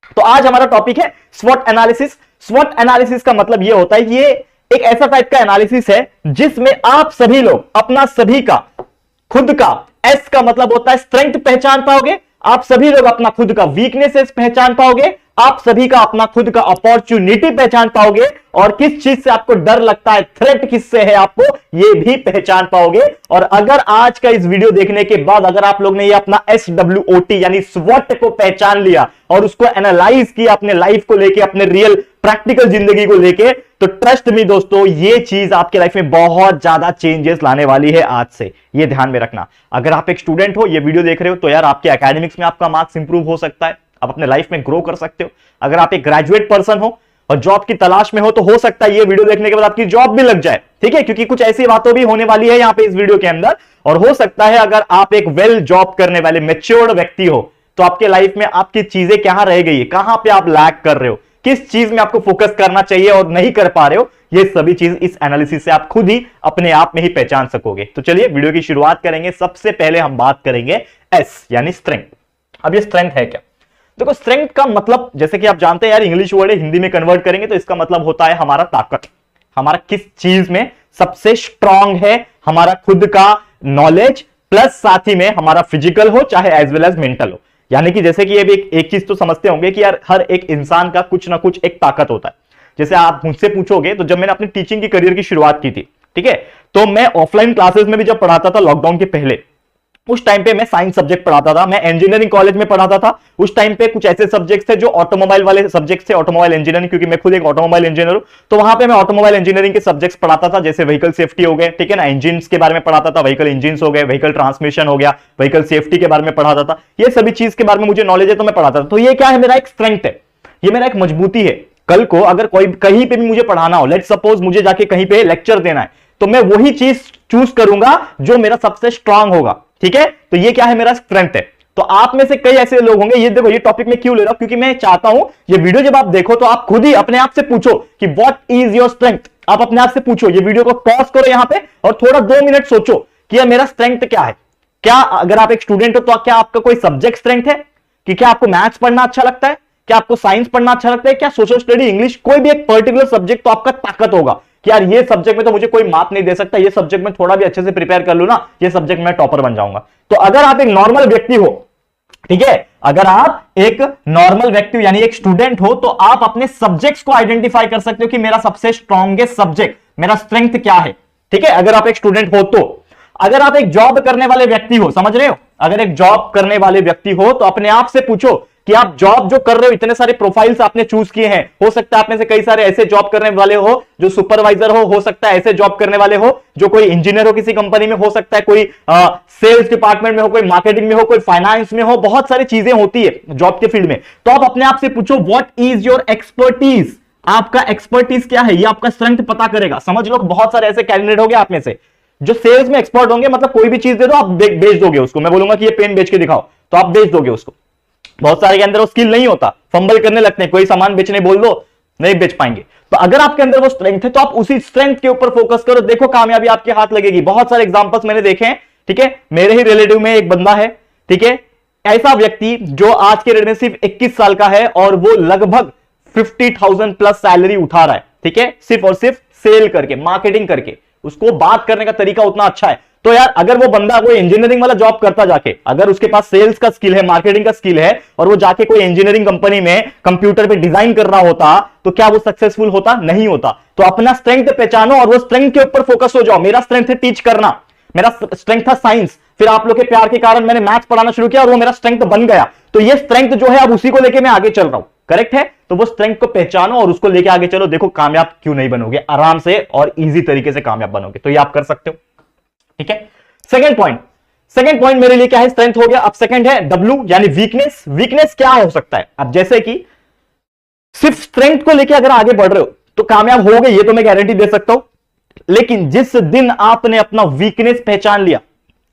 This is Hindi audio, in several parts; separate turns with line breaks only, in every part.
तो आज हमारा टॉपिक है स्वॉट एनालिसिस। स्वॉट एनालिसिस का मतलब यह होता है कि ये एक ऐसा टाइप का एनालिसिस है जिसमें आप सभी लोग अपना सभी का खुद का, एस का मतलब होता है स्ट्रेंथ, पहचान पाओगे। आप सभी लोग अपना खुद का वीकनेसेस पहचान पाओगे। आप सभी का अपना खुद का अपॉर्चुनिटी पहचान पाओगे। और किस चीज से आपको डर लगता है, थ्रेट किससे है, आपको ये भी पहचान पाओगे। और अगर आज का इस वीडियो देखने के बाद अगर आप लोग ने ये अपना SWOT यानी स्वॉट को पहचान लिया और उसको एनालाइज किया अपने लाइफ को लेके, अपने रियल प्रैक्टिकल जिंदगी को लेके, तो ट्रस्ट मी दोस्तों, ये चीज आपके लाइफ में बहुत ज्यादा चेंजेस लाने वाली है आज से। ये ध्यान में रखना। अगर आप एक स्टूडेंट हो, ये वीडियो देख रहे हो, तो यार आपके एकेडमिक्स में आपका मार्क्स इंप्रूव हो सकता है, आप अपने लाइफ में ग्रो कर सकते हो। अगर आप एक ग्रेजुएट पर्सन हो और जॉब की तलाश में हो, तो हो सकता है ये वीडियो देखने के बाद आपकी जॉब भी लग जाए, ठीक है, क्योंकि कुछ ऐसी बातों भी होने वाली है यहां पे इस वीडियो के अंदर। और हो सकता है अगर आप एक वेल जॉब करने वाले मैच्योर्ड व्यक्ति हो, तो आपके लाइफ में आपकी चीजें कहां रह गई है, कहां पे आप लैग कर रहे हो, किस चीज में आपको फोकस करना चाहिए और नहीं कर पा रहे हो, ये सभी चीज इस एनालिसिस से आप खुद ही अपने आप में ही पहचान सकोगे। तो चलिए वीडियो की शुरुआत करेंगे। सबसे पहले हम बात करेंगे एस यानी स्ट्रेंथ। अब ये स्ट्रेंथ है क्या? देखो, स्ट्रेंथ का मतलब जैसे कि आप जानते हैं यार, इंग्लिश वर्ड है, हिंदी में कन्वर्ट करेंगे तो इसका मतलब होता है हमारा ताकत। हमारा किस चीज में सबसे स्ट्रांग है, हमारा खुद का नॉलेज प्लस साथ ही में हमारा फिजिकल हो चाहे एज वेल एज मेंटल हो। यानी कि जैसे कि ये भी एक चीज तो समझते होंगे कि यार हर एक इंसान का कुछ ना कुछ एक ताकत होता है। जैसे आप मुझसे पूछोगे तो जब मैंने अपनी टीचिंग की करियर की शुरुआत की थी, ठीक है, तो मैं ऑफलाइन क्लासेस में भी जब पढ़ाता था लॉकडाउन के पहले, उस टाइम पे मैं साइंस सब्जेक्ट पढ़ाता था, मैं इंजीनियरिंग कॉलेज में पढ़ाता था। उस टाइम पे कुछ ऐसे सब्जेक्ट्स थे जो ऑटोमोबाइल वाले सब्जेक्ट्स थे, ऑटोमोबाइल इंजीनियरिंग, क्योंकि मैं खुद एक ऑटोमोबाइल इंजीनियर हूं, तो वहां पे मैं ऑटोमोबाइल इंजीनियरिंग के सब्जेक्ट्स पढ़ाता था। जैसे व्हीकल सेफ्टी हो गए, ठीक है ना, इंजिन के बारे में पढ़ाता था, व्हीकल इंजिन हो गए, व्हीकल ट्रांसमिशन हो गया, व्हीकल सेफ्टी के बारे में पढ़ाता था। ये सभी चीज के बारे में मुझे नॉलेज है तो मैं पढ़ाता था। तो ये क्या है, मेरा एक स्ट्रेंथ है, ये मेरा एक मजबूती है। कल को अगर कोई कहीं पे भी मुझे पढ़ाना हो, लेट्स सपोज मुझे जाके कहीं पे लेक्चर देना है, तो मैं वही चीज चूज करूंगा जो मेरा सबसे स्ट्रांग होगा, ठीक है। तो ये क्या है, मेरा स्ट्रेंथ है। तो आप में से कई ऐसे लोग होंगे, ये देखो ये टॉपिक में क्यों ले रहा हूं, क्योंकि मैं चाहता हूं ये वीडियो जब आप देखो तो आप खुद ही अपने आप से पूछो कि व्हाट इज योर स्ट्रेंथ। आप अपने आप से पूछो, ये वीडियो को पॉज करो यहां पे और थोड़ा 2 मिनट सोचो कि यार मेरा स्ट्रेंथ क्या है। क्या अगर आप एक स्टूडेंट हो तो क्या आपका कोई सब्जेक्ट स्ट्रेंथ है, कि क्या आपको मैथ्स पढ़ना अच्छा लगता है, क्या आपको साइंस पढ़ना अच्छा लगता है, क्या सोशल स्टडी, इंग्लिश, कोई भी एक पर्टिकुलर सब्जेक्ट तो आपका ताकत होगा कि यार ये सब्जेक्ट में तो मुझे कोई मार्क नहीं दे सकता, ये सब्जेक्ट में थोड़ा भी अच्छे से प्रिपेयर कर लूं ना, ये सब्जेक्ट में टॉपर बन जाऊंगा। तो अगर आप एक नॉर्मल व्यक्ति हो, ठीक है, अगर आप एक नॉर्मल व्यक्ति यानी एक स्टूडेंट हो, तो आप अपने सब्जेक्ट्स को आइडेंटिफाई कर सकते हो कि मेरा सबसे स्ट्रॉन्गेस्ट सब्जेक्ट, मेरा स्ट्रेंथ क्या है, ठीक है, अगर आप एक स्टूडेंट हो तो। अगर आप एक जॉब करने वाले व्यक्ति हो, समझ रहे हो, अगर एक जॉब करने वाले व्यक्ति हो तो अपने आप से पूछो कि आप जॉब जो कर रहे हो, इतने सारे प्रोफाइल्स आपने चूज किए हैं, हो सकता है आप में से कई सारे ऐसे जॉब करने वाले हो जो सुपरवाइजर हो सकता है ऐसे जॉब करने वाले हो जो कोई इंजीनियर हो किसी कंपनी में, हो सकता है कोई सेल्स डिपार्टमेंट में हो, कोई मार्केटिंग में हो, कोई फाइनेंस में हो, बहुत सारी चीजें होती है जॉब के फील्ड में। तो आप अपने आप से पूछो व्हाट इज योर एक्सपर्टीज, आपका एक्सपर्टीज क्या है, ये आपका स्ट्रेंथ पता करेगा। समझ लो बहुत सारे ऐसे कैंडिडेट हो गए आप में से जो सेल्स में एक्सपर्ट होंगे, मतलब कोई भी चीज दे दो आप बेच दोगे उसको। मैं बोलूंगा कि ये पेन बेच के दिखाओ तो आप बेच दोगे उसको। बहुत सारे के अंदर वो स्किल नहीं होता, फंबल करने लगते हैं, कोई सामान बेचने बोल दो नहीं बेच पाएंगे। तो अगर आपके अंदर वो स्ट्रेंथ है तो आप उसी स्ट्रेंथ के ऊपर फोकस करो, देखो कामयाबी आपके हाथ लगेगी। बहुत सारे एग्जांपल्स मैंने देखे हैं, ठीक है, मेरे ही रिलेटिव में एक बंदा है, ठीक है, ऐसा व्यक्ति जो आज के रेट में सिर्फ 21 साल का है और वो लगभग 50,000 प्लस सैलरी उठा रहा है, ठीक है, सिर्फ और सिर्फ सेल करके, मार्केटिंग करके। उसको बात करने का तरीका उतना अच्छा है। तो यार अगर वो बंदा कोई इंजीनियरिंग वाला जॉब करता जाके, अगर उसके पास सेल्स का स्किल है, मार्केटिंग का स्किल है, और वो जाके कोई इंजीनियरिंग कंपनी में कंप्यूटर पे डिजाइन कर रहा होता, तो क्या वो सक्सेसफुल होता? नहीं होता। तो अपना स्ट्रेंथ पहचानो और वो स्ट्रेंथ के ऊपर फोकस हो जाओ। मेरा स्ट्रेंथ है टीच करना, मेरा स्ट्रेंथ था साइंस, फिर आप लोग के प्यार के कारण मैंने मैथ्स पढ़ाना शुरू किया और वो मेरा स्ट्रेंथ बन गया। तो ये स्ट्रेंथ जो है अब उसी को लेके मैं आगे चल रहा हूं, करेक्ट है। तो वो स्ट्रेंथ को पहचानो और उसको लेके आगे चलो, देखो कामयाब क्यों नहीं बनोगे, आराम से और इजी तरीके से कामयाब बनोगे। तो ये आप कर सकते हो, ठीक है। सेकंड पॉइंट मेरे लिए क्या है, स्ट्रेंथ हो गया। अब सेकंड है W यानी वीकनेस। वीकनेस क्या हो सकता है? अब जैसे कि सिर्फ स्ट्रेंथ को लेके अगर आगे बढ़ रहे हो तो कामयाब होगे, ये तो मैं गारंटी दे सकता हूं। लेकिन जिस दिन आपने अपना वीकनेस पहचान लिया,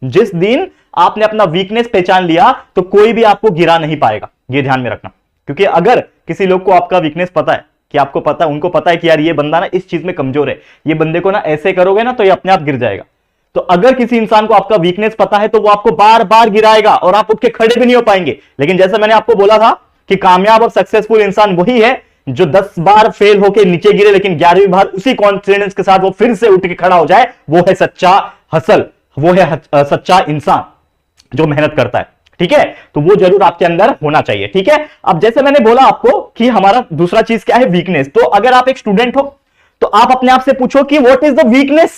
जिस दिन आपने अपना वीकनेस पहचान लिया, तो कोई भी आपको गिरा नहीं पाएगा, ये ध्यान में रखना। क्योंकि अगर किसी लोग को आपका वीकनेस पता है, कि आपको पता है, उनको पता है कि यार ये बंदा ना इस चीज में कमजोर है, ये बंदे को ना ऐसे करोगे ना तो ये अपने आप गिर जाएगा। तो अगर किसी इंसान को आपका वीकनेस पता है तो वो आपको बार बार गिराएगा और आप उठ के खड़े भी नहीं हो पाएंगे। लेकिन जैसा मैंने आपको बोला था कि कामयाब और सक्सेसफुल इंसान वही है जो 10 बार फेल होके नीचे गिरे लेकिन 11वीं बार उसी कॉन्फिडेंस के साथ वो फिर से उठ के खड़ा हो जाए। वो है सच्चा हसल, वो है सच्चा इंसान जो मेहनत करता है। ठीक है, तो वो जरूर आपके अंदर होना चाहिए। ठीक है, अब जैसे मैंने बोला आपको कि हमारा दूसरा चीज क्या है, वीकनेस। तो अगर आप एक स्टूडेंट हो तो आप अपने आप से पूछो कि what is the weakness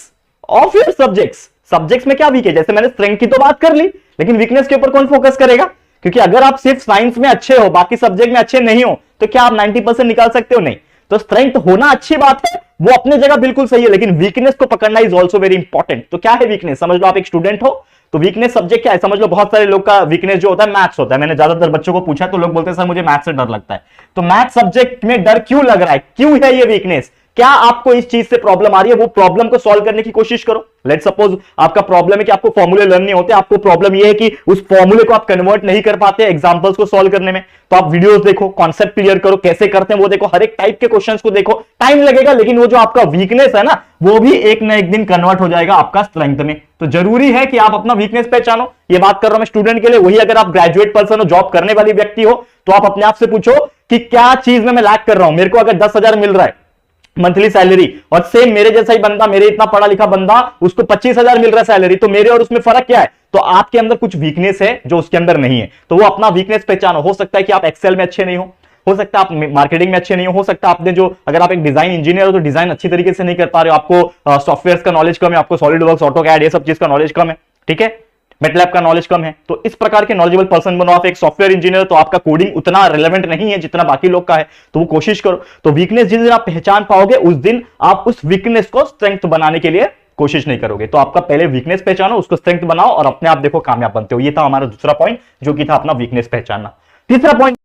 of your subjects में क्या वीक है। जैसे मैंने स्ट्रेंथ की तो बात कर ली, लेकिन वीकनेस के ऊपर कौन फोकस करेगा? क्योंकि अगर आप सिर्फ साइंस में अच्छे हो, बाकी सब्जेक्ट में अच्छे नहीं हो, तो क्या आप 90% निकाल सकते हो? नहीं। तो स्ट्रेंथ होना अच्छी बात है, वो अपने जगह बिल्कुल सही है, लेकिन वीकनेस को पकड़ना इज ऑल्सो वेरी इंपॉर्टेंट। तो क्या है वीकनेस? समझ लो आप एक स्टूडेंट हो तो वीकनेस सब्जेक्ट क्या है? समझ लो बहुत सारे लोग का वीकनेस जो होता है मैथ्स होता है। मैंने ज्यादातर बच्चों को पूछा तो लोग बोलते हैं सर मुझे मैथ्स से डर लगता है। तो मैथ्स सब्जेक्ट में डर क्यों लग रहा है? क्यों है ये वीकनेस? क्या आपको इस चीज से प्रॉब्लम आ रही है? वो प्रॉब्लम को सॉल्व करने की कोशिश करो। लेट्स सपोज आपका प्रॉब्लम है कि आपको फॉर्मूले लर्न नहीं होते, आपको प्रॉब्लम ये है कि उस फॉर्मूले को आप कन्वर्ट नहीं कर पाते एग्जांपल्स को सॉल्व करने में। तो आप वीडियोस देखो, कॉन्सेप्ट क्लियर करो, कैसे करते हैं वो देखो, हर एक टाइप के क्वेश्चंस को देखो। टाइम लगेगा, लेकिन वो जो आपका वीकनेस है ना, वो भी एक ना एक दिन कन्वर्ट हो जाएगा आपका स्ट्रेंथ में। तो जरूरी है कि आप अपना वीकनेस पहचानो। ये बात कर रहा हूं मैं स्टूडेंट के लिए, वही अगर आप ग्रेजुएट पर्सन हो, जॉब करने वाली व्यक्ति हो, तो आप अपने आप से पूछो कि क्या चीज में मैं लैक कर रहा हूं। मेरे को अगर 10,000 मिल रहा है मंथली सैलरी, और सेम मेरे जैसा ही बंदा, मेरे इतना पढ़ा लिखा बंदा, उसको 25,000 मिल रहा है सैलरी, तो मेरे और उसमें फर्क क्या है? तो आपके अंदर कुछ वीकनेस है जो उसके अंदर नहीं है। तो वो अपना वीकनेस पहचानो। हो सकता है कि आप एक्सेल में अच्छे नहीं हो सकता है आप मार्केटिंग में अच्छे नहीं हो सकता है आपने जो, अगर आप एक डिजाइन इंजीनियर हो तो डिजाइन अच्छी तरीके से नहीं कर पा रहे हो, आपको सॉफ्टवेयर का नॉलेज कम है, आपको सॉलिडवर्क्स, ऑटोकैड, ये सब चीज का नॉलेज कम है। ठीक है, मेटलैब का नॉलेज कम है। तो इस प्रकार के नॉलेजेबल पर्सन बनो। आप एक सॉफ्टवेयर इंजीनियर, तो आपका कोडिंग उतना रिलेवेंट नहीं है जितना बाकी लोग का है, तो वो कोशिश करो। तो वीकनेस जिस दिन आप पहचान पाओगे, उस दिन आप उस वीकनेस को स्ट्रेंथ बनाने के लिए कोशिश नहीं करोगे। तो आपका पहले वीकनेस पहचानो, उसको स्ट्रेंथ बनाओ और अपने आप देखो कामयाब बनते हो। ये था हमारा दूसरा पॉइंट, जो कि था अपना वीकनेस पहचानना। तीसरा पॉइंट